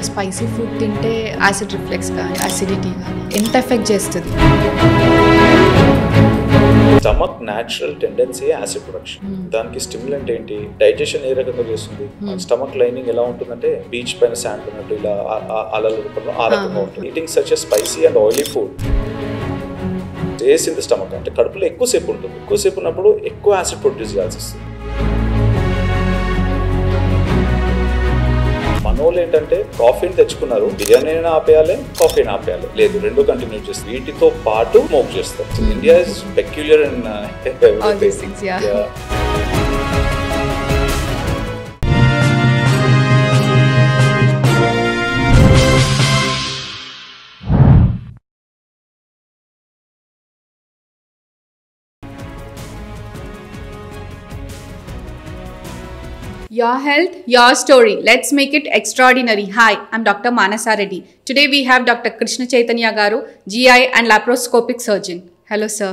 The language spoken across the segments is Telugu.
స్పైసీ ఫుడ్ తింటే యాసిడ్ రిఫ్లెక్స్ కానీ అసిడిటీ కానీ ఎంత ఎఫెక్ట్ చేస్తుంది? Stomach natural tendency acid production. దానికి స్టిమ్యులెంట్ ఏంటి, డైజెషన్ ఏ రకంగా చేస్తుంది. స్టమక్ లైనింగ్ ఎలా ఉంటుందంటే బీచ్ పైన శాండ్ ఉన్నట్టు ఇలా అలల రూపంలో ఆ రకంగా ఉంటుంది. Eating such spicy and oily food stays in the stomach, అంటే కడుపులో ఎక్కువసేపు ఉంటుంది. ఎక్కువసేపు ఉన్నప్పుడు ఎక్కువ యాసిడ్ ప్రొడ్యూస్ చేయాల్సి వస్తుంది. మనోళ్ళు ఏంటంటే కాఫీని తెచ్చుకున్నారు, బిర్యానీ అయినా ఆపేయాలి, కాఫీని ఆపేయాలి, లేదు రెండు కంటిన్యూ చేస్తారు. వీటితో పాటు స్మోక్ చేస్తారు. India is peculiar in everything. Your health, your story. Let's make it extraordinary. Hi, I'm Dr. Manasa Reddy. Today we have Dr. Krishna Chaitanya Garu, GI and laparoscopic surgeon. Hello, sir.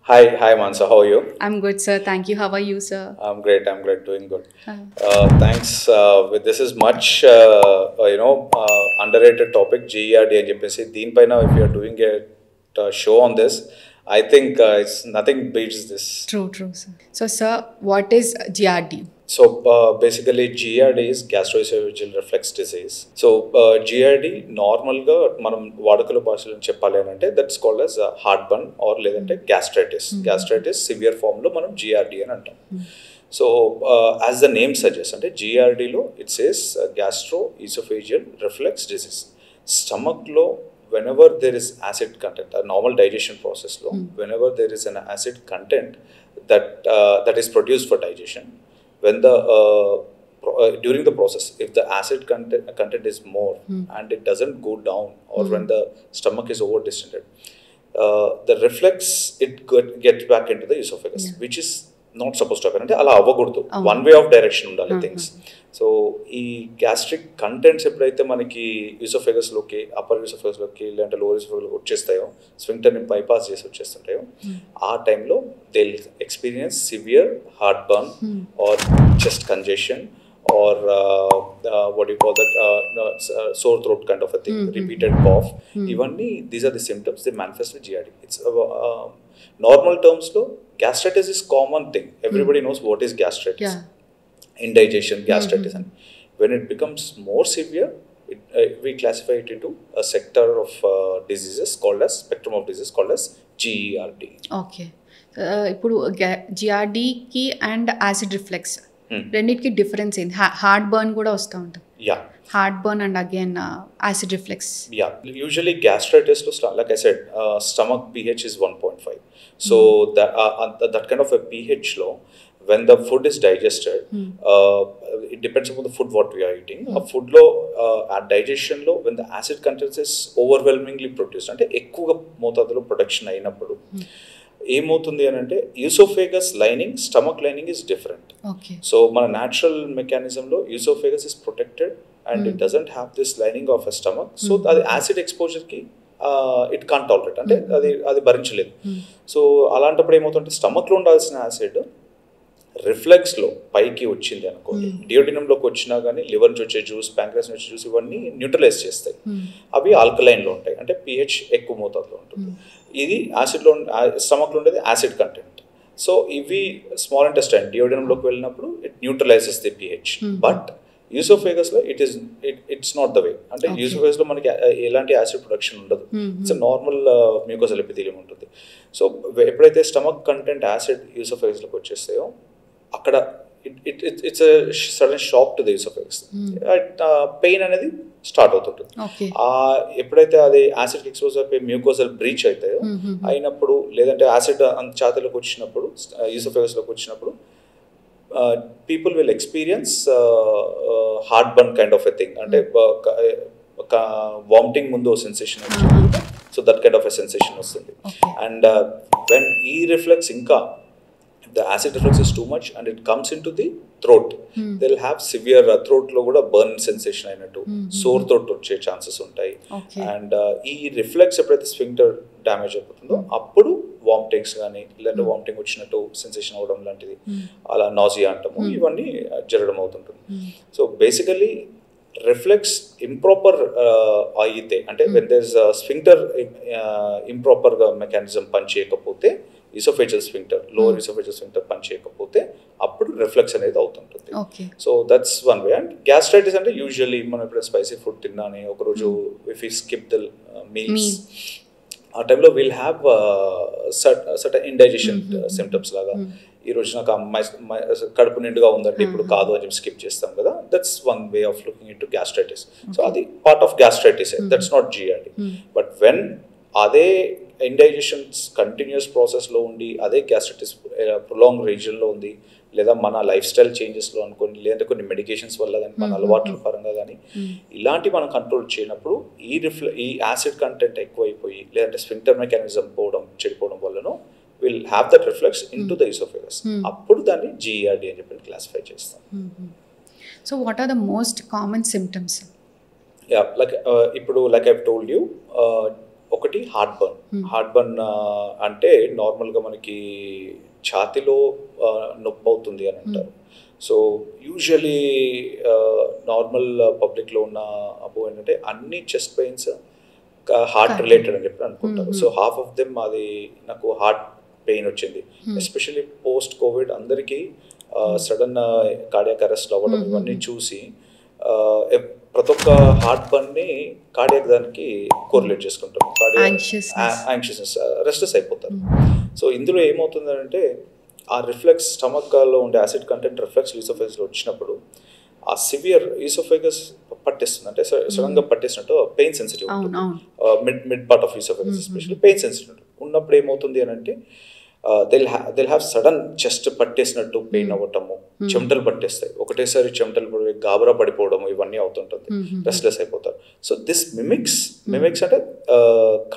Hi Manasa, how are you? I'm good, sir. Thank you. How are you, sir? I'm great, doing good. Thanks. This is much, underrated topic, GERD and JPC. Deenpaina, if you are doing a show on this, I think it's nothing beats this. True, sir. So, sir, what is GERD? So basically GERD is gastroesophageal reflux disease. So GERD normal ga manam vadakalo bhashalo cheppali ante that's called as heartburn or ledante gastritis. Gastritis severe form lo manam GERD ani antam. So as the name suggests ante GERD lo it says gastroesophageal reflux disease. Stomach lo whenever there is acid content, a normal digestion process lo whenever there is an acid content that is produced for digestion, when the during the process, if the acid content is more and it doesn't go down, or when the stomach is over distended, the reflex gets back into the esophagus, which is not supposed to happen. Ante ala avvakudu, one way of direction undali things. So ee gastric contents eppudaithe manaki esophagus loki, upper esophagus loki lente lower esophagus loki vachestayo, sphincter ni bypass chesi vachestuntayo, aa time lo they'll experience severe heartburn or chest congestion or what do you call that, sore throat kind of a thing, repeated cough. Ivanni, these are the symptoms they manifest with GERD. It's normal terms lo gastritis is common thing, everybody knows what is gastritis. Indigestion, gastritis. And when it becomes more severe, we classify it into a sector of diseases called as spectrum of disease called as GERD. Okay. ఇప్పుడు GERD కి అండ్ యాసిడ్ రిఫ్లెక్స్ రెండింటికి డిఫరెన్స్ ఏంటి? హార్ట్ బర్న్ కూడా వస్తూ ఉంటుంది. Heart burn and again acid reflex. Usually gastritis to start, like I said, stomach pH is 1.5. So that kind of a pH low, when the food is digested, it depends upon the food what we are eating. A food low, at digestion low, when the acid content is overwhelmingly produced, ante ekkuva motadalo production ayinappudu ఏమవుతుంది అని అంటే oesophagus lining, stomach lining is different. So మన న్యాచురల్ మెకానిజంలో oesophagus is protected and it doesn't have this lining of a stomach. So అది యాసిడ్ ఎక్స్పోజర్కి ఇట్ కాంట్ టాలరేట్, అంటే అది భరించలేదు. సో అలాంటప్పుడు ఏమవుతుందంటే స్టమక్లో ఉండాల్సిన యాసిడ్ రిఫ్లెక్స్లో పైకి వచ్చింది అనుకోండి, డియోడినంలోకి వచ్చినా కానీ లివర్ నుంచి వచ్చే జ్యూస్, ప్యాంక్రియాస్ నుంచి వచ్చే జ్యూస్ ఇవన్నీ న్యూట్రలైజ్ చేస్తాయి. అవి ఆల్కలైన్లో ఉంటాయి, అంటే pH ఎక్కువ మోతాదులో ఉంటుంది. ఇది యాసిడ్లో స్టమక్లో ఉండేది యాసిడ్ కంటెంట్. సో ఇవి స్మాల్ ఇంటెస్టైన్ డియోడినంలోకి వెళ్ళినప్పుడు it neutralises the pH. But యూసోఫేగస్లో ఇట్స్ నాట్ ద వే. అంటే యూసోఫేగస్లో మనకి ఎలాంటి యాసిడ్ ప్రొడక్షన్ ఉండదు, ఇట్స్ నార్మల్ మ్యూకోసల్ ఎపిథీలియం ఉంటుంది. సో ఎప్పుడైతే స్టమక్ కంటెంట్ యాసిడ్ యూసోఫేగస్లోకి వచ్చేస్తాయో అక్కడ it's sudden shock to the oesophagus, pain అనేది స్టార్ట్ అవుతుంటుంది. ఎప్పుడైతే అది యాసిడ్ ఎక్స్పోజ్ అయిపోయి మ్యూకోసల్ బ్రీచ్ అవుతాయో అయినప్పుడు, లేదంటే యాసిడ్ ఛాతీలోకి వచ్చినప్పుడు, యూసోఫేగస్లోకి వచ్చినప్పుడు people will experience heart burn kind of a thing. అంటే వామిటింగ్ ముందు సెన్సేషన్ వచ్చింది, so that kind of a sensation వస్తుంది. అండ్ వెన్ ఈ రిఫ్లెక్స్ ఇంకా the acid reflux is too much and it comes into the throat, they'll have severe throat lo kuda burn sensation ainattu, sore throat వచ్చే chances ఉంటాయి. అండ్ ఈ రిఫ్లెక్స్ ఎప్పుడైతే స్ఫింక్టర్ డ్యామేజ్ అయిపోతుందో అప్పుడు వామిటింగ్స్ కానీ, లేదంటే వామిటింగ్ వచ్చినట్టు సెన్సేషన్ అవ్వడం లాంటిది, అలా నాజియా అంటాము, ఇవన్నీ జరగడం అవుతుంటుంది. సో బేసికలీ రిఫ్లెక్స్ ఇంప్రాపర్ అయితే అంటే వెన్ దేర్ ఇస్ స్ఫింక్టర్ ఇంప్రాపర్గా మెకానిజం పనిచేయకపోతే, oesophageal sphincter lower oesophageal sphincter పనిచేయకపోతే అప్పుడు రిఫ్లెక్స్ అనేది అవుతుంటుంది. So that's one way. And gastritis అంటే యూజువల్లీ మనం ఇప్పుడు స్పైసీ ఫుడ్ తిన్నానే ఒకరోజు if you skip the meals, ఆ టైంలో will have certain indigestion symptoms లాగా. ఈ రోజు నాకు కడుపు నిండుగా ఉందంటే ఇప్పుడు కాదు అని చెప్పి స్కిప్ చేస్తాం కదా. That's one way of looking into gastritis. So అది part of gastritis, that's not GERD. But when అదే ఇండైజెషన్స్ కంటిన్యూస్ ప్రాసెస్లో ఉండి అదే గ్యాస్ట్రైటిస్ ప్రొలాంగ్ రీజియన్లో ఉంది, లేదా మన లైఫ్ స్టైల్ చేంజెస్లో అనుకోండి, లేదంటే కొన్ని మెడికేషన్స్ వల్ల కానీ మన అలవాట్ల పరంగా కానీ ఇలాంటి మనం కంట్రోల్ చేయనప్పుడు ఈ యాసిడ్ కంటెంట్ ఎక్కువైపోయి లేదంటే స్ఫింక్టర్ మెకానిజం చెడిపోవడం వల్లనో will have that reflux into the esophagus. అప్పుడు దాన్ని జిఆర్డి అని చెప్పి క్లాసిఫై చేస్తాం. So what are the most common symptoms? ఇప్పుడు లైక్ ఐ టోల్డ్ యూ, ఒకటి హార్ట్ బర్న్. హార్ట్ బర్న్ అంటే నార్మల్గా మనకి ఛాతిలో నొప్పి అవుతుంది అని అంటారు. సో యూజువలీ నార్మల్ పబ్లిక్లో ఉన్న అబో ఏంటంటే అన్ని చెస్ట్ పెయిన్స్ హార్ట్ రిలేటెడ్ అని చెప్పి అనుకుంటారు. సో హాఫ్ ఆఫ్ దెమ్ అది నాకు హార్ట్ పెయిన్ వచ్చింది. ఎస్పెషల్లీ పోస్ట్ కోవిడ్ అందరికీ సడన్ కార్డియాక్ అరెస్ట్ అవ్వడం ఇవన్నీ చూసి ప్రతి ఒక్క హార్ట్ బర్న్ని కార్డియాక్ దానికి కోరిలేట్ చేసుకుంటాం. యాంగ్షియస్నెస్, రెస్ట్లెస్ అయిపోతారు. సో ఇందులో ఏమవుతుందంటే ఆ రిఫ్లెక్స్ స్టమక్లో ఉండే యాసిడ్ కంటెంట్ రిఫ్లెక్స్ ఈసోఫేగస్లో వచ్చినప్పుడు ఆ సివియర్ ఈసోఫేగస్ పట్టేస్తుంది. అంటే సడన్గా పట్టేసినట్టు పెయిన్ సెన్సిటివ్ ఉంటుంది. Mid part of oesophagus especially pain sensitive ఉన్నప్పుడు ఏమవుతుంది అని అంటే దిల్ హ్యావ్ సడన్ చెస్ట్ పట్టేసినట్టు పెయిన్ అవ్వటము, చెమటలు పట్టేస్తాయి, ఒకటేసారి చెమటలు పడి గాబరా పడిపోవడము, ఇవన్నీ అవుతుంటుంది, రెస్ట్లెస్ అయిపోతారు. సో దిస్ మిమిక్స్ అంటే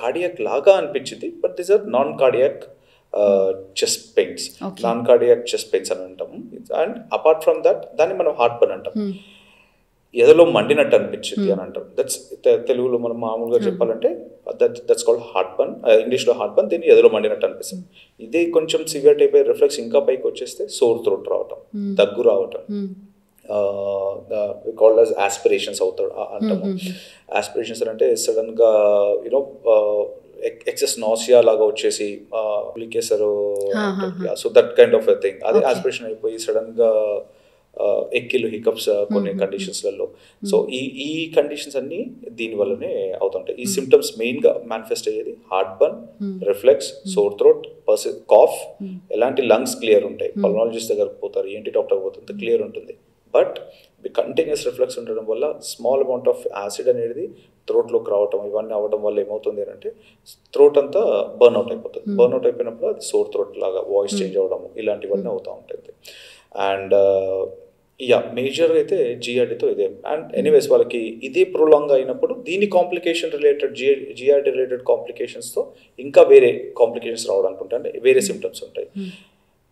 కార్డియాక్ లాగా అనిపించింది, but these are non cardiac chest pains. Non cardiac chest pains అని అంటాము. అండ్ అపార్ట్ ఫ్రమ్ దట్ దాన్ని మనం హార్ట్ బర్న్ అంటాం. ఎదలో మండినట్టు అనిపించింది అని అంటారు. దట్స్ తెలుగులో మనం మామూలుగా చెప్పాలంటే దట్స్ కాల్డ్ హార్ట్ బర్న్. ఇంగ్లీష్లో హార్ట్ బర్న్, దీన్ని ఎదలో మండినట్టు అనిపిస్తుంది. ఇదే కొంచెం సివియర్ టైప్ రిఫ్లెక్స్ ఇంకా పైకి వచ్చేస్తే సోర్ థ్రోట్ రావటం, దగ్గు రావటం, కాల్డ్ యాజ్ ఆస్పిరేషన్స్ అవుతాడు అంటాము. ఆస్పిరేషన్స్ అంటే సడన్గా యూనో ఎక్సెస్ నాసియా లాగా వచ్చేసి లీకేసారు. So that kind of a thing. అదే ఆస్పిరేషన్ అయిపోయి సడన్గా ఎక్కిలు హికప్స్ కొన్ని కండిషన్స్లలో. సో ఈ కండిషన్స్ అన్ని దీనివల్లనే అవుతుంటాయి. ఈ సిమ్టమ్స్ మెయిన్గా మేనిఫెస్ట్ అయ్యేది heartburn, reflux, sore throat, cough. ఎలాంటి లంగ్స్ క్లియర్ ఉంటాయి, పల్మాలజిస్ట్ దగ్గరకు పోతారు, ఏంటి డాక్టర్ పోతుంది, క్లియర్ ఉంటుంది. బట్ కంటిన్యూస్ రిఫ్లెక్స్ ఉండడం వల్ల స్మాల్ అమౌంట్ ఆఫ్ యాసిడ్ అనేది థ్రోట్లోకి రావటం, ఇవన్నీ అవ్వడం వల్ల ఏమవుతుంది అంటే థ్రోట్ అంతా బర్న్ అవుట్ అయిపోతుంది. బర్న్ అవుట్ అయిపోయినప్పుడు అది సోర్ థ్రోట్ లాగా వాయిస్ చేంజ్ అవ్వడము, ఇలాంటివన్నీ అవుతూ ఉంటుంది. అండ్ మేజర్ అయితే జిఆర్డీతో ఇదే. అండ్ ఎనీవేస్ వాళ్ళకి ఇదే ప్రొలాంగ్ అయినప్పుడు దీని కాంప్లికేషన్ రిలేటెడ్ జిఆర్డీ రిలేటెడ్ కాంప్లికేషన్స్తో ఇంకా వేరే కాంప్లికేషన్స్ రావడానికి ఉంటాయి, అంటే వేరే సిమ్టమ్స్ ఉంటాయి.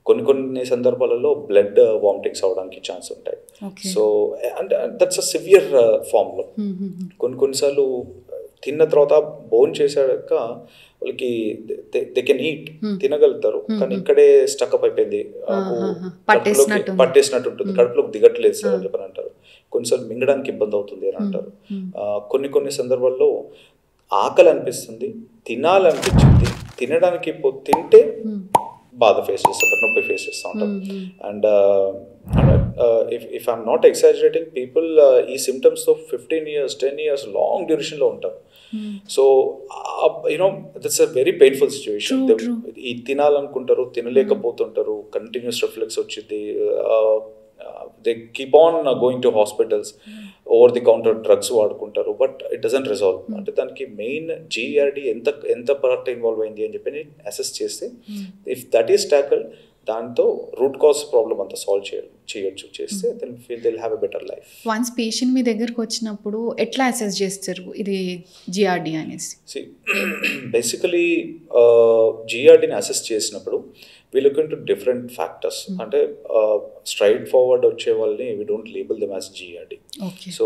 కొన్ని సందర్భాలలో బ్లడ్ వామిటింగ్స్ అవడానికి ఛాన్స్ ఉంటాయి. సో అంటే దట్స్ అ సివియర్ ఫామ్లో. కొన్నిసార్లు తిన్న తర్వాత బోన్ చేశాక వాళ్ళకి దే కెన్ ఈట్, తినగలుగుతారు, కానీ ఇక్కడే స్టక్అప్ అయిపోయింది, పట్టేసినట్టు ఉంటుంది, కడుపులోకి దిగట్లేదు సార్ అని చెప్పని అంటారు. కొన్నిసార్లు మింగడానికి ఇబ్బంది అవుతుంది అని అంటారు. కొన్ని సందర్భాల్లో ఆకలి అనిపిస్తుంది, తినాలనిపించింది, తినడానికి తింటే బాధ ఫేస్ చేస్తుంటారు, నొప్పి ఫేస్ చేస్తూ ఉంటారు. And if I'm not exaggerating, people ఈ సిమ్టమ్స్తో 15 years 10 years లాంగ్ డ్యూరేషన్లో ఉంటారు. So you know that's a very painful situation. ఈ తినాలనుకుంటారు, తినలేకపోతుంటారు, కంటిన్యూస్ రిఫ్లెక్స్ వచ్చింది, they keep on going to hospitals, over the counter drugs వాడుకుంటారు, బట్ ఇట్ డజంట్ రిజాల్వ్. అంటే దానికి మెయిన్ జిఆర్డి ఎంత పార్ట్ ఇన్వాల్వ్ అయింది అని చెప్పి అసెస్ చేస్తే, ఇఫ్ దట్ ఈస్ ట్యాకిల్డ్, దాంతో రూట్ కాజ్ ప్రాబ్లమ్ అంతా సాల్వ్ చేయొచ్చు చేస్తే they'll have a better life. Once patient మీ దగ్గరకు వచ్చినప్పుడు ఎట్లా అసెస్ చేస్తారు ఇది జిఆర్డి అనేసి? బేసికలీ జిఆర్డిని అసెస్ చేసినప్పుడు we look into different factors. అంటే స్ట్రైట్ ఫార్వర్డ్ వచ్చే వాళ్ళని we don't label them as GERD. So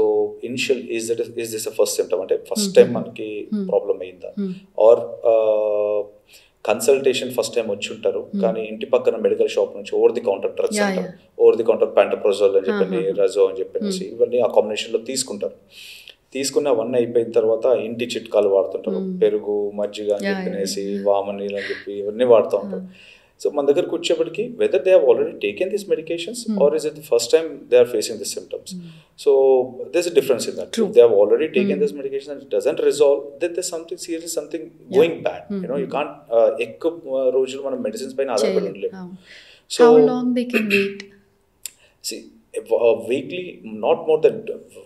initial is this a first symptom, అంటే ఫస్ట్ టైం మనకి ప్రాబ్లం అయిందా, ఆర్ కన్సల్టేషన్ ఫస్ట్ టైం వచ్చి ఉంటారు, కానీ ఇంటి పక్కన మెడికల్ షాప్ నుంచి ఓవర్ ది కౌంటర్ డ్రగ్స్ అంటారు, ఓవర్ ది కౌంటర్ ప్యాంటప్రోజోల్ అని చెప్పి రజో అని చెప్పేసి ఇవన్నీ ఆ కాంబినేషన్లో తీసుకుంటారు. తీసుకున్న అవన్నీ అయిపోయిన తర్వాత ఇంటి చిట్కాలు వాడుతుంటారు, పెరుగు మజ్జిగ అని చెప్పేసి వామనీలు అని చెప్పి ఇవన్నీ వాడుతూ ఉంటారు. సో మన దగ్గరకు వచ్చేప్పటికి whether they have already taken this medications or is it the first time they are facing this symptoms. So there is a difference in that. If they have already taken this medication and it doesn't resolve, then there something serious, something going bad. You can't ఎక్కువ రోజులు మనం మెడిసిన్స్ పైన ఆధారపడి ఉండలేము. So how long they can wait? See, weekly not more than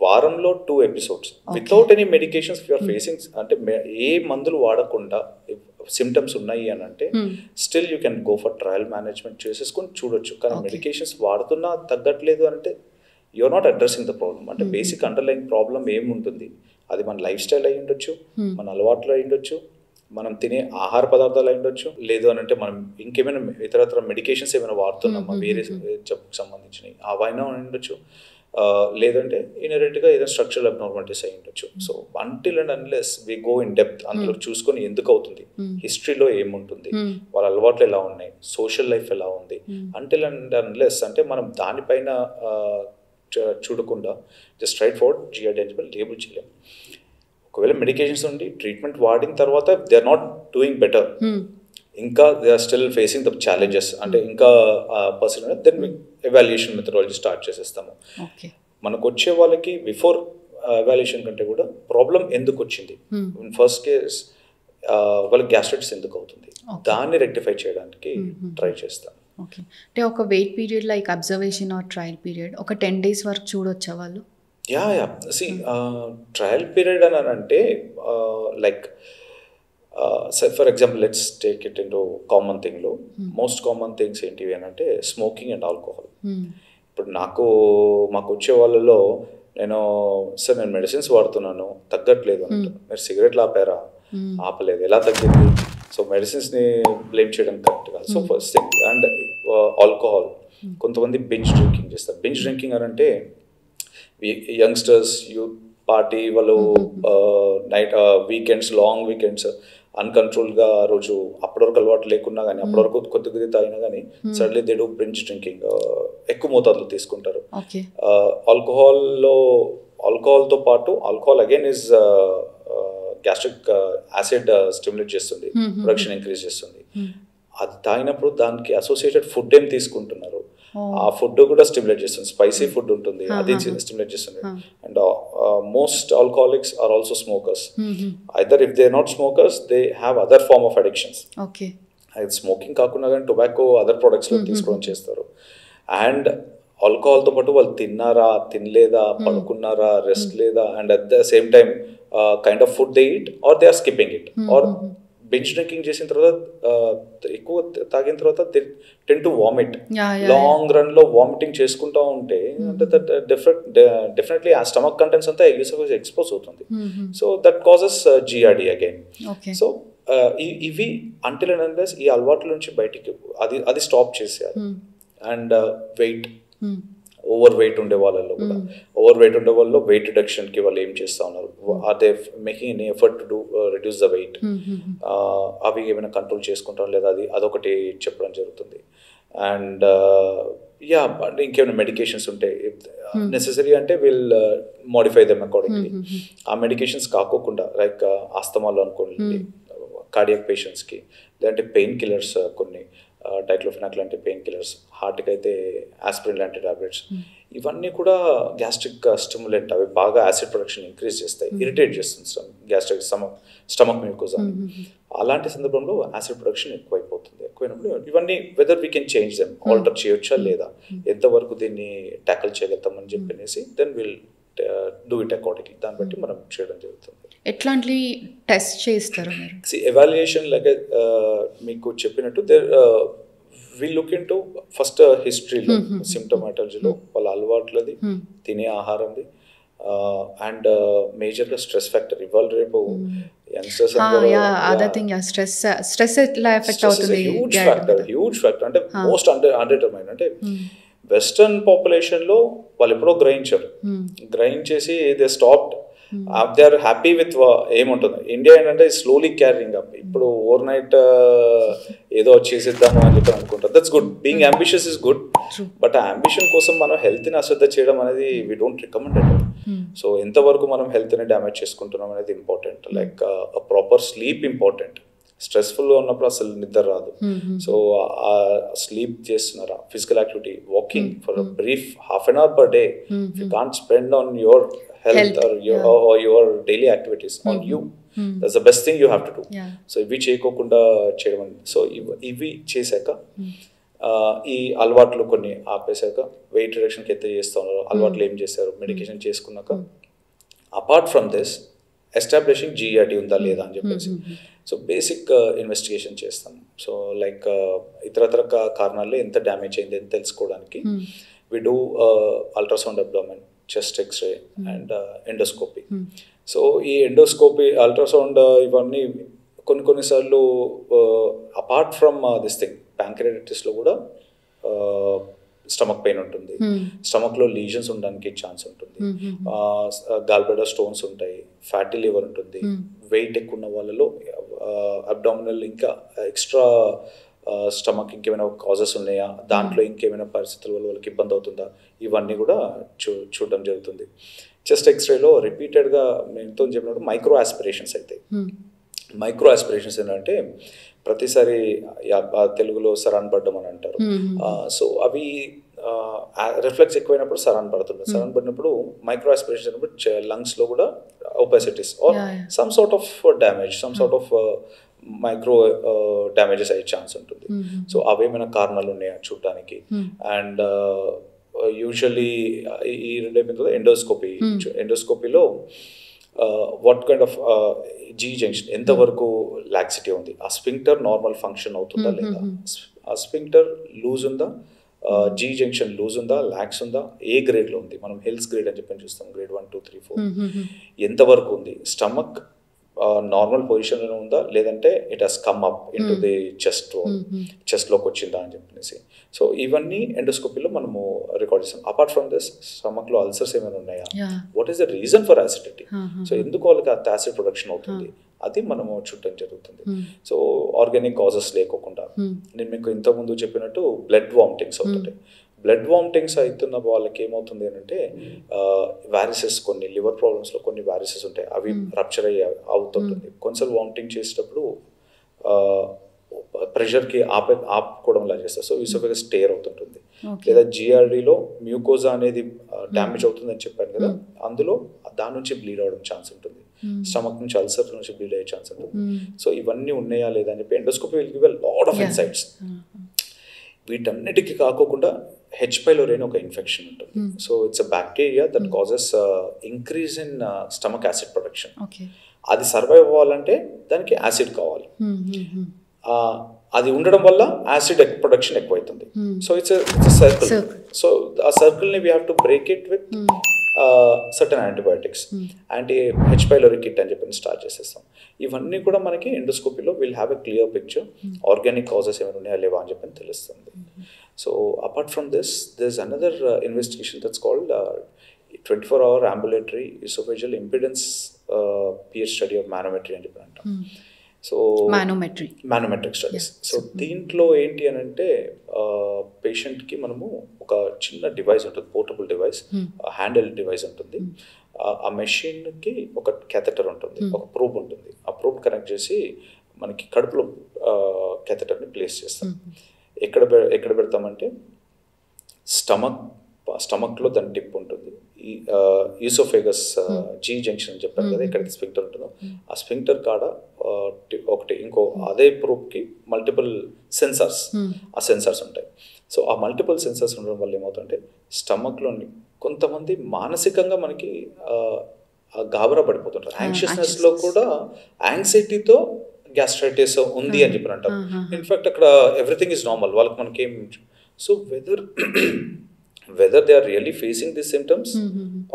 వారంలో 2 episodes without any medications you are facing. అంటే ఏ మందులు వాడకుండా సిమ్టమ్స్ ఉన్నాయి అని అంటే still you can go for trial management చేసేసుకొని చూడొచ్చు. కానీ మెడికేషన్స్ వాడుతున్నా తగ్గట్లేదు అంటే you're not addressing the problem. అంటే బేసిక్ అండర్లైన్ ప్రాబ్లమ్ ఏముంటుంది, అది మన లైఫ్ స్టైల్ అయి ఉండొచ్చు, మన అలవాట్లు అయి ఉండొచ్చు, మనం తినే ఆహార పదార్థాలు అయి ఉండొచ్చు, లేదు అని అంటే మనం ఇంకేమైనా ఇతరత్ర మెడికేషన్స్ ఏమైనా వాడుతున్నామా వేరే జబ్బుకు సంబంధించినవి అవైనా ఉండొచ్చు, లేదంటే ఇన్హెరెంట్గా ఏదైనా స్ట్రక్చరల్ అబ్నార్మాలిటీస్ అయి ఉండొచ్చు. So until and unless we go in depth అందులో చూసుకొని ఎందుకు అవుతుంది, హిస్టరీలో ఏముంటుంది, వాళ్ళ అలవాట్లు ఎలా ఉన్నాయి, సోషల్ లైఫ్ ఎలా ఉంది, అంటిల్ అండ్ అన్లెస్ అంటే మనం దానిపైన చూడకుండా జస్ట్ స్ట్రైట్ ఫార్వర్డ్ జిఆర్డీ అని చెప్పి లేబుల్ చేయలేము. ఒకవేళ మెడికేషన్స్ ఉండి ట్రీట్మెంట్ వాడిన తర్వాత they are not doing better, ఇంకా they are still facing the challenges, అంటే ఇంకా person then evaluation methodology start చేసేస్తాము. మనకు వచ్చే వాళ్ళకి బిఫోర్ ఎవాల్యుయేషన్ కంటే కూడా ప్రాబ్లం ఎందుకు వచ్చింది, ఫస్ట్ కేస్ వాళ్ళకి గ్యాస్ట్రైటిస్ ఎందుకు అవుతుంది, దాన్ని రెక్టిఫై చేయడానికి ట్రై చేస్తాం. ఓకే, అంటే ఒక wait period like observation or trial period ఒక 10 days వరకు చూడొచ్చా వాళ్ళు? యా సి ట్రయల్ పీరియడ్ అని అంటే like for example let's take it into common థింగ్లో మోస్ట్ కామన్ థింగ్స్ ఏంటివి అని అంటే స్మోకింగ్ అండ్ ఆల్కహాల్. ఇప్పుడు మాకు వచ్చే వాళ్ళలో నేను సార్ నేను మెడిసిన్స్ వాడుతున్నాను తగ్గట్లేదు అంటారు, మీరు సిగరెట్లు ఆపారా, ఆపలేదు, ఎలా తగ్గింది? సో మెడిసిన్స్ని బ్లేమ్ చేయడం కరెక్ట్ కాదు. So first thing and alcohol, కొంతమంది బింజ్ డ్రింకింగ్ చేస్తారు. బింజ్ డ్రింకింగ్ అని అంటే యంగ్స్టర్స్ యూత్ పార్టీ వాళ్ళు నైట్ వీకెండ్స్ లాంగ్ వీకెండ్స్ అన్కంట్రోల్గా ఆ రోజు అప్పటి వరకు అలవాటు లేకున్నా కానీ అప్పటి వరకు కొద్దిగా తాగినా కానీ suddenly they do binge drinking, ఎక్కువ మోతాదులో తీసుకుంటారు. ఆల్కహాల్తో పాటు alcohol again is gastric acid stimulate చేస్తుంది, ప్రొడక్షన్ ఇంక్రీజ్ చేస్తుంది. అది తాగినప్పుడు దానికి అసోసియేటెడ్ ఫుడ్ ఏం తీసుకుంటున్నారు, ఆ ఫుడ్ కూడా స్టిమ్యులేట్ చేస్తుంది. స్పైసీ ఫుడ్ ఉంటుంది, అది స్టిమ్యులేట్ చేస్తుంది. And most alcoholics are also smokers. Either if they are not smokers they have other form of addictions. అది స్మోకింగ్ కాకుండా కానీ టొబాకో అదర్ ప్రొడక్ట్స్లో తీసుకోవడం చేస్తారు. అండ్ ఆల్కహాల్తో పాటు వాళ్ళు తిన్నారా, తినలేదా, పడుకున్నారా, రెస్ట్ లేదా, and at the same time kind of food they eat or they are skipping it, or binge drinking చేసిన తర్వాత ఎక్కువ తాగిన తర్వాత they tend to vomit. Long run లో వామిటింగ్ చేసుకుంటా ఉంటే అంటే దట్ డెఫినెట్లీ ఆ స్టమక్ కంటెంట్స్ అంతా ఎలిసోఫేజ్ ఎక్స్పోజ్ అవుతుంది. So that causes GERD again. So ఇవి అంటిల్ అండ్ అన్లెస్ ఈ అలవాట్ల నుంచి బయటికి అది స్టాప్ చేసేయాలి. అండ్ వెయిట్, ఓవర్ వెయిట్ ఉండే వాళ్ళలో కూడా వెయిట్ రిడక్షన్కి వాళ్ళు ఏం చేస్తూ ఉన్నారు, are they making any effort to reduce the weight, అవి ఏమైనా కంట్రోల్ చేసుకుంటాం లేదా అదొకటి చెప్పడం జరుగుతుంది. అండ్ అంటే ఇంకేమైనా మెడికేషన్స్ ఉంటాయి నెసెసరీ అంటే విల్ మోడిఫై దెమ్ అకార్డింగ్లీ. ఆ మెడికేషన్స్ కాకోకుండా లైక్ ఆస్తమాలో అనుకోండి, కార్డియాక్ పేషెంట్స్కి, లేదంటే పెయిన్ కిల్లర్స్, కొన్ని డైక్లోఫెనాక్ లాంటి పెయిన్ కిల్లర్స్, హార్ట్కి అయితే ఆస్పిరిన్ లాంటి టాబ్లెట్స్, ఇవన్నీ కూడా గ్యాస్ట్రిక్ స్టిమ్యులెంట్. అవి బాగా యాసిడ్ ప్రొడక్షన్ ఇంక్రీజ్ చేస్తాయి, ఇరిటేట్ చేస్తుంది గ్యాస్ట్రిక్ స్టమక్ మ్యూకోజా. అలాంటి సందర్భంలో యాసిడ్ ప్రొడక్షన్ ఎక్కువైనప్పుడు ఇవన్నీ whether we can change them, alter చేయొచ్చా లేదా, ఎంతవరకు దీన్ని ట్యాకిల్ చేయగలుగుతామని చెప్పనేసి then will do it accordingly. దాన్ని బట్టి మనం చేయడం జరుగుతుంది. ఎట్లాంటి టెస్ట్ చేస్తారు మీరు? ఎవాల్యుయేషన్ లాగా మీకు చెప్పినట్టు విల్ లుక్ ఇంటూ ఫస్ట్ హిస్టరీలో, సిమ్టమాటాలజీలో వాళ్ళ అలవాట్లది, తినే ఆహారంది, అండ్ మేజర్గా స్ట్రెస్ ఫ్యాక్టర్. ఇవాళ రేపు యంగ్స్టర్స్ హ్యూజ్ ఫ్యాక్టర్ అంటే మోస్ట్ అండర్మైన్. అంటే వెస్టర్న్ పాపులేషన్లో వాళ్ళు ఎప్పుడో గ్రహించారు, గ్రహించేసి they stopped they are happy with ఏముంటుంది. ఇండియా ఏంటంటే స్లోలీ క్యారింగ్ అప్. ఇప్పుడు ఓవర్ నైట్ ఏదో చేసేద్దాము అని చెప్పి అనుకుంటారు. That's good, being ambitious is good, but ఆ అంబిషన్ కోసం మనం హెల్త్ని అశ్రద్ధ చేయడం అనేది we don't recommend it. So ఎంతవరకు మనం హెల్త్ని డ్యామేజ్ చేసుకుంటున్నాం అనేది important. Like proper sleep important. స్ట్రెస్ఫుల్గా ఉన్నప్పుడు అసలు నిద్ర రాదు. సో స్లీప్ చేస్తున్నారా, physical activity, walking for brief half an hour per day. You can't spend on your health or your daily activities on you. That's the best thing you have to do. So ఇవి చేయకోకుండా చేయడం. సో ఇవి చేశాక ఈ అలవాట్లు కొన్ని ఆపేశాక వెయిట్ రిడక్షన్కి ఎంత చేస్తూ ఉన్నారు, అలవాట్లు ఏం చేశారు, మెడికేషన్ చేసుకున్నాక apart from this establishing GERD ఉందా లేదా అని చెప్పేసి సో బేసిక్ ఇన్వెస్టిగేషన్ చేస్తాం. సో లైక్ ఇతరతర కారణాల్లో ఎంత డ్యామేజ్ అయింది అని తెలుసుకోవడానికి we do ultrasound abdomen, chest X ray and endoscopy. So ఈ ఎండోస్కోపీ, అల్ట్రాసౌండ్ ఇవన్నీ కొన్నిసార్లు అపార్ట్ ఫ్రమ్ దిస్ థింగ్ ప్యాంక్రియాటిస్లో కూడా స్టమక్ పెయిన్ ఉంటుంది, స్టమక్లో లీజన్స్ ఉండడానికి ఛాన్స్ ఉంటుంది, గాల్బ్లాడర్ స్టోన్స్ ఉంటాయి, ఫ్యాటీ లివర్ ఉంటుంది, వెయిట్ ఎక్కువ ఉన్న వాళ్ళలో అబ్డామినల్ ఇంకా ఎక్స్ట్రా స్టమక్ ఇంకేమైనా కాజెస్ ఉన్నాయా, దాంట్లో ఇంకేమైనా పరిస్థితుల వల్ల వాళ్ళకి ఇబ్బంది అవుతుందా, ఇవన్నీ కూడా చూడడం జరుగుతుంది. చెస్ట్ ఎక్స్రేలో రిపీటెడ్గా ఎంతో చెప్పినప్పుడు మైక్రో ఆస్పిరేషన్స్ అవుతాయి. మైక్రో ఆస్పిరేషన్స్ ఏంటంటే ప్రతిసారి తెలుగులో సరాన్ పడ్డం అని అంటారు. సో అవి రిఫ్లెక్స్ ఎక్కువైనప్పుడు సరాన్ పడుతుంది. సరాన్ పడినప్పుడు మైక్రో ఆస్పిరేషన్స్ అయినప్పుడు లంగ్స్లో కూడా opacities are some sort of damage, some sort of micro damages అయ్యే ఛాన్స్ ఉంటుంది. సో అవేమైనా కారణాలు ఉన్నాయా చూడడానికి. అండ్ యూజువల్లీ ఈ రెండేమైనా ఎండోస్కోపీ, ఎండోస్కోపీలో what kind of G junction ఎంతవరకు లాక్సిటీ ఉంది, ఆ స్పింక్టర్ నార్మల్ ఫంక్షన్ అవుతుందా లేదా, ఆ స్పింక్టర్ లూజ్ ఉందా, జీ జంక్షన్ లూజ్ ఉందా, లాక్స్ ఉందా, ఏ గ్రేడ్లో ఉంది, మనం హెల్త్ గ్రేడ్ అని చెప్పి చూస్తాం, గ్రేడ్ 1, 2, 3, 4 ఎంతవరకు ఉంది, స్టమక్ నార్మల్ పొజిషన్లో ఉందా లేదంటే it has come up in to the చెస్ట్లోకి వచ్చిందా అని చెప్పేసి. సో ఇవన్నీ ఎండోస్కోపీలో మనము రికార్డ్ చేస్తాం. అపార్ట్ ఫ్రమ్ దిస్ స్టమక్లో అల్సర్స్ ఏమైనా ఉన్నాయా, what is the reason for acidity, so ఎందుకు వాళ్ళకి అంత యాసిడ్ ప్రొడక్షన్ అవుతుంది, అది మనము చూడటం జరుగుతుంది. సో ఆర్గానిక్ కాజెస్ లేకోకుండా నేను మీకు ఇంతకుముందు చెప్పినట్టు బ్లడ్ వామిటింగ్స్ అవుతుంటాయి. బ్లడ్ వామిటింగ్స్ అవుతున్న వాళ్ళకి ఏమవుతుంది అంటే వారిసెస్, కొన్ని లివర్ ప్రాబ్లమ్స్లో కొన్ని వారిసెస్ ఉంటాయి, అవి రప్చర్ అవుతుంటుంది. కొన్నిసార్లు వామిటింగ్ చేసేటప్పుడు ప్రెషర్కి ఆపుకోవడం ఇలా చేస్తారు. సో ఈసోఫేగస్ స్టేర్ అవుతుంటుంది. లేదా జిఆర్డీలో మ్యూకోజా అనేది డ్యామేజ్ అవుతుందని చెప్పాను కదా, అందులో దాని నుంచి బ్లీడ్ అవడం ఛాన్స్ ఉంటుంది. స్టమక్ నుంచి అల్సర్ నుంచి బ్లీడ్ అయ్యే ఛాన్స్ ఉంటుంది. సో ఇవన్నీ ఉన్నాయా లేదా అని చెప్పి endoscopy will give a lot of insights. వీటన్నిటికీ కాకుండా హెచ్ పైలోరీ అని ఒక ఇన్ఫెక్షన్ ఉంటుంది. So it's a bacteria that causes increase in stomach acid production. అది సర్వైవ్ అవ్వాలంటే దానికి యాసిడ్ కావాలి. అది ఉండడం వల్ల యాసిడ్ ప్రొడక్షన్ ఎక్కువైతుంది. So it's circle. సో ఆ సర్కిల్ని we have to break it with certain antibiotics, anti H pylori kit అని చెప్పి స్టార్ట్ చేసేస్తాం. ఇవన్నీ కూడా మనకి ఎండోస్కోపీలో will have a clear picture, organic causes ఏమైనా ఉన్నాయా లేవా అని చెప్పి తెలుస్తుంది. So apart from this there is another investigation that's called 24-hour ambulatory esophageal impedance pH study or manometry అని చెప్పి అంటాం. So manometric studies. సో దీంట్లో ఏంటి అని అంటే పేషెంట్కి మనము ఒక చిన్న డివైస్ ఉంటుంది, పోర్టబుల్ డివైస్, హ్యాండిల్ డివైస్ ఉంటుంది. ఆ మెషిన్కి ఒక క్యాథెటర్ ఉంటుంది, ఒక ప్రోబ్ ఉంటుంది. ఆ ప్రోబ్ కనెక్ట్ చేసి మనకి కడుపులో క్యాథెటర్ని ప్లేస్ చేస్తాం. ఎక్కడ పెడతామంటే స్టమక్లో దాని టిప్ ఉంటుంది. ఈసోఫేగస్ జీ జంక్షన్ అని చెప్పాను కదా, ఎక్కడైతే స్పింక్టర్ ఉంటుందో ఆ స్పింక్టర్ కాడ ఒకటి ఇంకో అదే ప్రోబ్కి మల్టిపుల్ సెన్సార్స్, ఆ సెన్సార్స్ ఉంటాయి. సో ఆ మల్టిపుల్ సెన్సార్స్ ఉండడం వల్ల ఏమవుతుందంటే స్టమక్లోని కొంతమంది మానసికంగా మనకి గాబరా పడిపోతుంటారు. యాంగ్షియస్నెస్లో కూడా యాంగ్జైటీతో గ్యాస్ట్రైటిస్ ఉంది అని చెప్పి అంటారు. ఇన్ఫాక్ట్ అక్కడ ఎవ్రీథింగ్ ఈజ్ నార్మల్, వాళ్ళకి మనకేం. So whether they are really facing these symptoms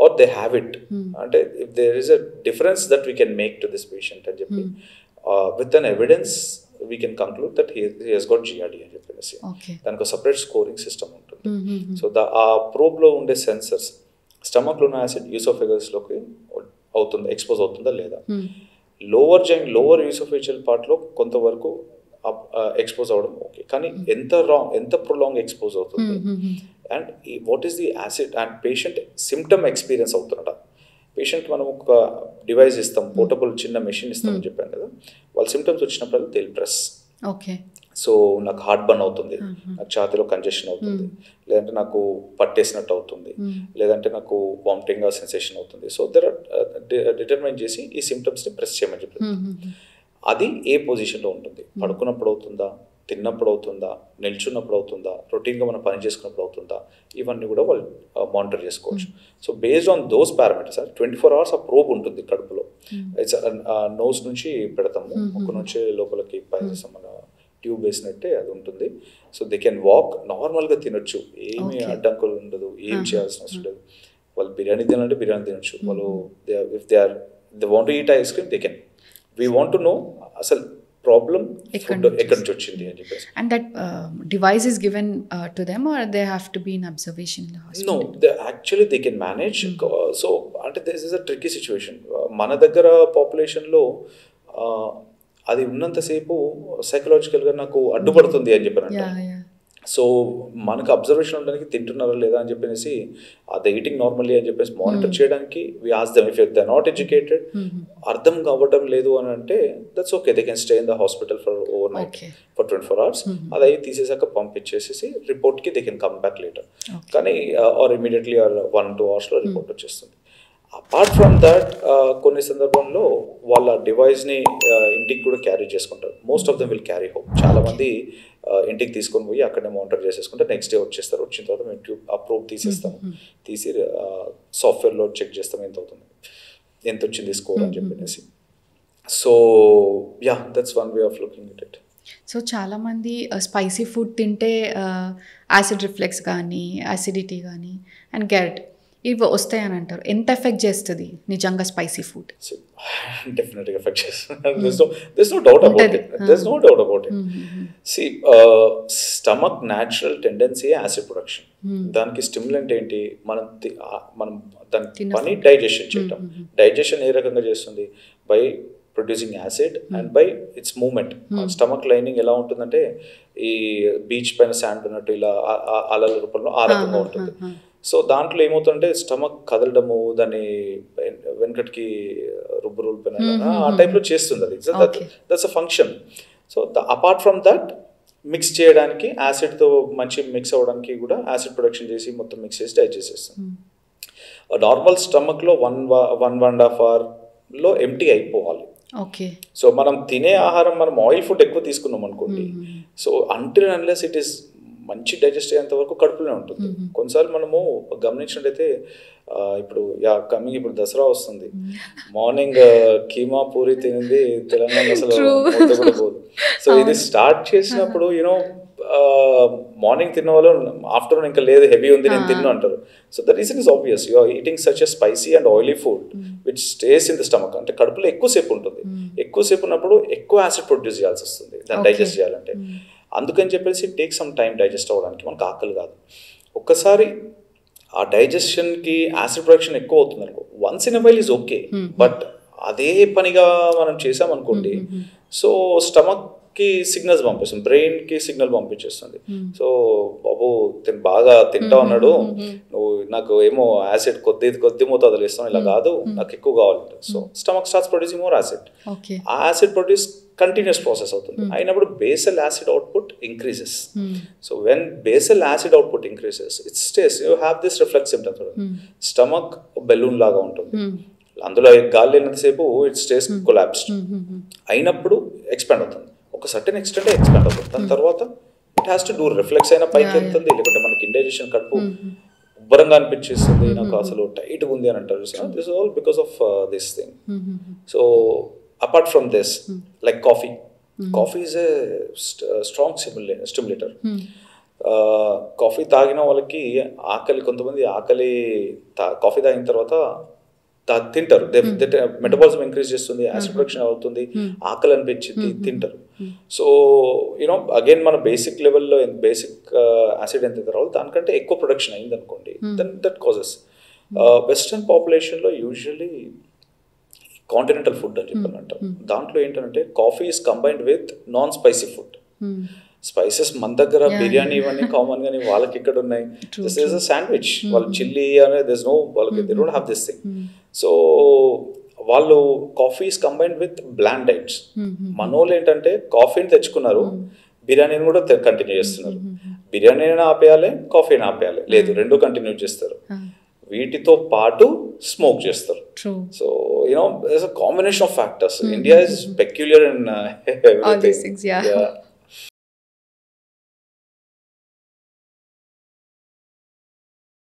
or they have it, and if there is a difference that we can make to this patient and with an evidence we can conclude that he has got GRD అని చెప్పేసి దానికి ఒక సపరేట్ స్కోరింగ్ సిస్టమ్ ఉంటుంది. సో ఆ ప్రోబ్లో ఉండే సెన్సర్స్ స్టమక్లో ఉన్న యాసిడ్ యూసోఫెగస్లోకి అవుతుందా, ఎక్స్పోజ్ అవుతుందా లేదా. లోవర్ ఈసోఫేజియల్ పార్ట్లో కొంతవరకు ఎక్స్పోజ్ అవ్వడం ఓకే, కానీ ఎంత ప్రొలాంగ్ ఎక్స్పోజ్ అవుతుంది and what is the acid and patient symptom experience అవుతున్నట. పేషెంట్ మనం ఒక డివైస్ ఇస్తాం, పోర్టబుల్ చిన్న మెషిన్ ఇస్తామని చెప్పాను కదా, వాళ్ళ సిమ్టమ్స్ వచ్చినప్పుడు దే ప్రెస్. ఓకే, సో నాకు హార్ట్ బర్న్ అవుతుంది, నాకు ఛాతీలో కంజెషన్ అవుతుంది, లేదంటే నాకు పట్టేసినట్టు అవుతుంది, లేదంటే నాకు వామిటింగ్ సెన్సేషన్ అవుతుంది. సో డిటర్మైన్ చేసి ఈ సిమ్టమ్స్ని ప్రెస్ చేయమని చెప్పారు. అది ఏ పొజిషన్లో ఉంటుంది, పడుకున్నప్పుడు అవుతుందా, తిన్నప్పుడు అవుతుందా, నిల్చున్నప్పుడు అవుతుందా, రొటీన్గా మనం పని చేసుకున్నప్పుడు అవుతుందా, ఇవన్నీ కూడా వాళ్ళు మానిటర్ చేసుకోవచ్చు. So based on those parameters 24 hours ఆ ప్రోబ్ ఉంటుంది కడుపులో. ఇట్స్ నోస్ నుంచి పెడతాము, ముక్కు నుంచి లోపలికి మన ట్యూబ్ వేసినట్టే అది ఉంటుంది. సో దే కెన్ వాక్, నార్మల్గా తినొచ్చు, ఏమి అడ్డంకులు ఉండదు, ఏం చేయాల్సిన అవసరం లేదు. వాళ్ళు బిర్యానీ తినాలంటే బిర్యానీ తినొచ్చు, వాళ్ళు if they want to eat ice cream they can. We want to know అసలు ప్రాబ్లం ఫుడ్ ఎక్కడి నుంచి వచ్చింది అని చెప్పేసి. And that device is given to them or they have to be in observation in the hospital? No, actually they can manage. So అంటే this is a tricky situation. మన దగ్గర పాపులేషన్లో అది ఉన్నంతసేపు సైకలాజికల్గా నాకు అడ్డుపడుతుంది అని చెప్పానంట. సో మనకు అబ్జర్వేషన్ ఉండడానికి తింటున్నారా లేదా అని చెప్పేసి అది ఈటింగ్ నార్మల్లీ అని చెప్పేసి మానిటర్ చేయడానికి we ask them. If they not educated, అర్థం కావడం లేదు అని అంటే that's okay, they can stay in the hospital for overnight for 24 hours. అది అయి తీసేసాక పంపించేసేసి రిపోర్ట్కి they can come back later. కానీ or immediately or 1-2 hours report వచ్చేస్తుంది. అపార్ట్ ఫ్రమ్ దట్ కొన్ని సందర్భంలో వాళ్ళ డివైస్ని ఇంటికి కూడా క్యారీ చేసుకుంటారు. Most of them will carry home. చాలామంది ఇంటికి తీసుకొని పోయి అక్కడనే మానిటర్ చేసేసుకుంటే నెక్స్ట్ డే వచ్చేస్తారు. వచ్చిన తర్వాత మేము ట్యూబ్ అప్రూవ్ తీసేస్తాము, తీసి సాఫ్ట్వేర్లో చెక్ చేస్తాం ఎంత వచ్చింది స్కోర్ అని చెప్పేసి. So yeah, that's one way of looking it. So చాలామంది స్పైసీ ఫుడ్ తింటే యాసిడ్ రిఫ్లెక్స్ కానీ యాసిడిటీ కానీ అండ్ గ్యాట్ ఇవి వస్తాయని అంటారు. ఎంత ఎఫెక్ట్ చేస్తుంది నిజంగా స్పైసీ ఫుడ్? డెఫినెట్గా ఎఫెక్ట్ చేస్తుంది. there's no doubt about it. See, stomach natural tendency acid production. దానికి స్టిమ్యులెంట్ ఏంటి, మనం దాని పని డైజెషన్ చేయటం. డైజెషన్ ఏ రకంగా చేస్తుంది? By producing acid and by its movement. Stomach lining ఎలా ఉంటుందంటే ఈ బీచ్ పైన శాండ్ ఉన్నట్టు ఇలా అలల రూపంలో ఆ రకంగా ఉంటుంది. సో దాంట్లో ఏమవుతుందంటే స్టమక్ కదలడము, దాన్ని వెనకటికి రుబ్బురుల పైన ఆ టైప్లో చేస్తుంది. అది that's a function. So apart from that mix చేయడానికి యాసిడ్తో మంచి మిక్స్ అవ్వడానికి కూడా యాసిడ్ ప్రొడక్షన్ చేసి మొత్తం మిక్స్ చేసి డైజెస్ట్ చేస్తుంది. నార్మల్ స్టమక్లో 1.5 hourలో ఎంటీ అయిపోవాలి. ఓకే. సో మనం తినే ఆహారం, మనం ఆయిల్ ఫుడ్ ఎక్కువ తీసుకున్నాం అనుకోండి, so until unless it is మంచి డైజెస్ట్ అయ్యేంత వరకు కడుపులోనే ఉంటుంది. కొన్నిసార్లు మనము గమనించినట్టయితే ఇప్పుడు దసరా వస్తుంది, మార్నింగ్ కీమా పూరి తినింది తెలంగాణ అసలు కూడా పోదు. సో ఇది స్టార్ట్ చేసినప్పుడు మార్నింగ్ తిన్న వాళ్ళు ఆఫ్టర్నూన్ ఇంకా లేదు, హెవీ ఉంది నేను తిన్నా అంటారు. So the reason is obvious, you are eating such a spicy and oily food which stays in the stomach. అంటే కడుపులో ఎక్కువసేపు ఉంటుంది. ఎక్కువసేపు ఉన్నప్పుడు ఎక్కువ యాసిడ్ ప్రొడ్యూస్ చేయాల్సి వస్తుంది దాన్ని డైజెస్ట్ చేయాలంటే. అందుకని చెప్పేసి టేక్ సమ్ టైం డైజెస్ట్ అవ్వడానికి. మనకు ఆకలి కాదు. ఒక్కసారి ఆ డైజెషన్కి యాసిడ్ ప్రొడక్షన్ ఎక్కువ అవుతుంది అనుకో, once in a while is okay, but అదే పనిగా మనం చేసామనుకోండి, సో స్టమక్కి సిగ్నల్స్ పంపిస్తుంది, బ్రెయిన్కి సిగ్నల్ పంపించేస్తుంది. సో బాబు బాగా తింటా ఉన్నాడు, నువ్వు నాకు ఏమో యాసిడ్ కొద్ది మోతాదులు ఇస్తాను, ఇలా కాదు నాకు ఎక్కువ కావాలంటే. So stomach starts producing more acid. ఆ యాసిడ్ ప్రొడ్యూస్ కంటిన్యూస్ ప్రాసెస్ అవుతుంది. అయినప్పుడు basal acid output increases. So when basal acid output increases, it stays, you have this reflex symptoms. Stomach balloon లాగా ఉంటుంది, అందులో గాలి లేనంతసేపు ఇట్ స్టేస్ కొలాప్స్డ్. అయినప్పుడు ఎక్స్పాండ్ అవుతుంది, ఒక సర్టెన్ ఎక్స్టెంట్ ఎక్స్పాండ్ అవుతుంది. దాని తర్వాత it has to do reflex అయినా పైకి వెళ్తుంది, లేకుంటే మనకి ఇండైజెషన్ కడుపు ఉబ్బరంగా అనిపించేస్తుంది, నాకు అసలు టైట్గా ఉంది అని అంటారు. This is all because of this thing. So apart from this, like coffee is a strong stimulator. Coffee తాగిన వాళ్ళకి ఆకలి, కొంతమంది ఆకలి కాఫీ తాగిన తర్వాత తింటారు, మెటబాలిజం ఇంక్రీజ్ చేస్తుంది, యాసిడ్ ప్రొడక్షన్ అవుతుంది, ఆకలి అనిపించింది, తింటారు. సో అగైన్ మన బేసిక్ లెవెల్లో బేసిక్ యాసిడ్ ఎంత రావాలి, దానికంటే ఎక్కువ ప్రొడక్షన్ అయింది అనుకోండి, దెన్ దట్ కాజెస్. వెస్టర్న్ పాపులేషన్లో యూజువల్లీ కాంటినెంటల్ ఫుడ్ అని చెప్పని అంటాం. దాంట్లో ఏంటంటే coffee is combined with non spicy food. Spices మన దగ్గర బిర్యానీ ఇవన్నీ కామన్ గానీ వాళ్ళకి ఇక్కడ ఉన్నాయి. This is a sandwich. వాళ్ళు చిల్లీ అనేది దిస్ నో, వాళ్ళకి they don't have this thing. So వాళ్ళు coffee is combined with bland diets. మనోళ్ళు ఏంటంటే కాఫీని తెచ్చుకున్నారు, బిర్యానీని కూడా కంటిన్యూ చేస్తున్నారు. బిర్యానీని ఆపేయాలి, కాఫీని ఆపేయాలి, లేదు రెండు కంటిన్యూ చేస్తారు. వీటితో పాటు స్మోక్ చేస్తారు. So you know it's a combination of factors. India is peculiar in all these things. Yeah.